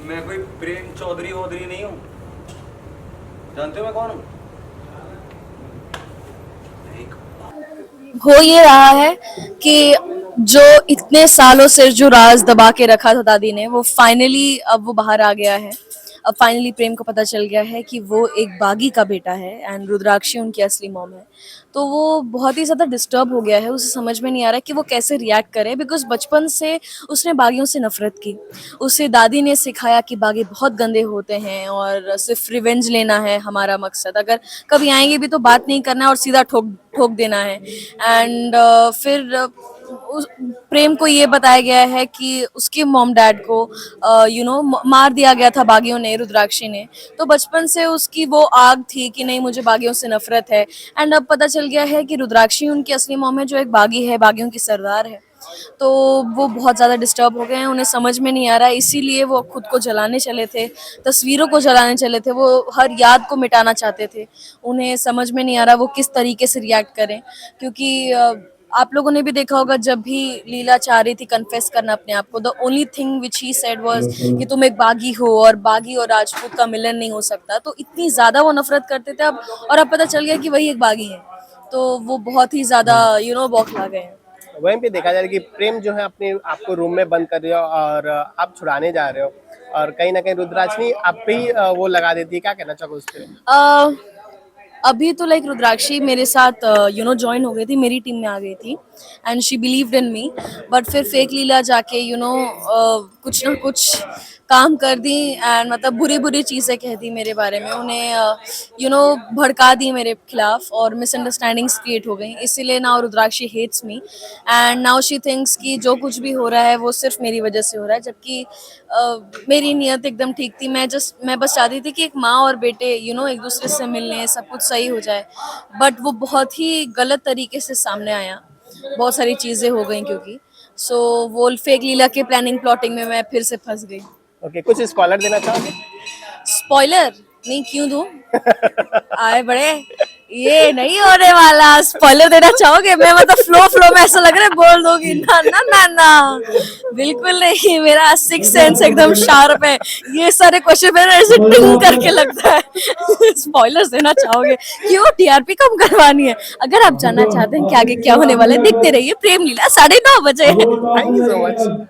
मैं कोई प्रेम चौधरी वौधरी नहीं हूँ। जानते हो मैं कौन हूँ? एक हो ये रहा है कि जो इतने सालों से जो राज दबा के रखा था दादी ने, वो फाइनली अब वो बाहर आ गया है। अब फाइनली प्रेम को पता चल गया है कि वो एक बागी का बेटा है एंड रुद्राक्षी उनकी असली मॉम है। तो वो बहुत ही ज़्यादा डिस्टर्ब हो गया है, उसे समझ में नहीं आ रहा है कि वो कैसे रिएक्ट करे, बिकॉज बचपन से उसने बागियों से नफरत की। उसे दादी ने सिखाया कि बागी बहुत गंदे होते हैं और सिर्फ रिवेंज लेना है हमारा मकसद, अगर कभी आएंगे भी तो बात नहीं करना है और सीधा ठोक ठोक देना है। एंड फिर प्रेम को ये बताया गया है कि उसके मॉम डैड को मार दिया गया था बागियों ने, रुद्राक्षी ने। तो बचपन से उसकी वो आग थी कि नहीं, मुझे बागियों से नफरत है। एंड अब पता चल गया है कि रुद्राक्षी उनकी असली मॉम है, जो एक बागी है, बागियों की सरदार है। तो वो बहुत ज़्यादा डिस्टर्ब हो गए हैं, उन्हें समझ में नहीं आ रहा है, इसीलिए वो खुद को जलाने चले थे, तस्वीरों को जलाने चले थे, वो हर याद को मिटाना चाहते थे। उन्हें समझ में नहीं आ रहा वो किस तरीके से रिएक्ट करें, क्योंकि आप लोगों ने भी देखा होगा, जब भी लीला चाह रही थी कन्फेस करना अपने आप को, the only thing which he said was कि तुम एक बागी हो और बागी और राजपूत का मिलन नहीं हो सकता। तो इतनी ज्यादा वो नफरत करते थे अब, और अब पता चल गया कि वही एक बागी है। तो वो बहुत ही ज्यादा बौखला गए हैं। वहीं पे देखा जा रहा है कि प्रेम जो है अपने आपको रूम में बंद कर रही हो और आप छुड़ाने जा रहे हो, और कहीं ना कहीं रुद्राक्षी आप पे ही वो लगा देती है। क्या कहना चाहोगे उस पे? अ, अभी तो लाइक रुद्राक्षी मेरे साथ ज्वाइन हो गई थी, मेरी टीम में आ गई थी and she believed in me. But फिर फेक लीला जाके कुछ ना कुछ काम कर दी एंड मतलब बुरी बुरी चीज़ें कह दी मेरे बारे में, उन्हें भड़का दी मेरे खिलाफ और मिसअंडरस्टैंडिंग्स क्रिएट हो गई। इसीलिए now Rudrakshi hates me and now she thinks कि जो कुछ भी हो रहा है वो सिर्फ मेरी वजह से हो रहा है, जबकि मेरी नीयत एकदम ठीक थी। मैं बस चाहती थी कि एक माँ और बेटे एक दूसरे से मिल लें, सब कुछ सही हो जाए। बट वो बहुत ही गलत तरीके से सामने आया, बहुत सारी चीज़ें हो गई, क्योंकि वो फेक लीला के प्लानिंग प्लॉटिंग में मैं फिर से फंस गई। ओके, कुछ स्पॉइलर देना चाहोगे? स्पॉइलर नहीं, क्यों दूं? आए बड़े, ये नहीं होने वाला। स्पॉइलर देना चाहोगे? मैं मतलब फ्लो फ्लो में ऐसा लग रहा है बोल दोगी। ना ना ना ना, बिल्कुल नहीं, मेरा सिक्स सेंस एकदम शार्प है। ये सारे क्वेश्चन मेरे ऐसे टिंग करके लगता है। स्पॉइलर्स देना चाहोगे? क्यों, टीआरपी कम करवानी है? अगर आप जानना चाहते हैं कि आगे क्या होने वाला है, देखते रहिए प्रेम लीला 9:30 बजे। Thank you so much.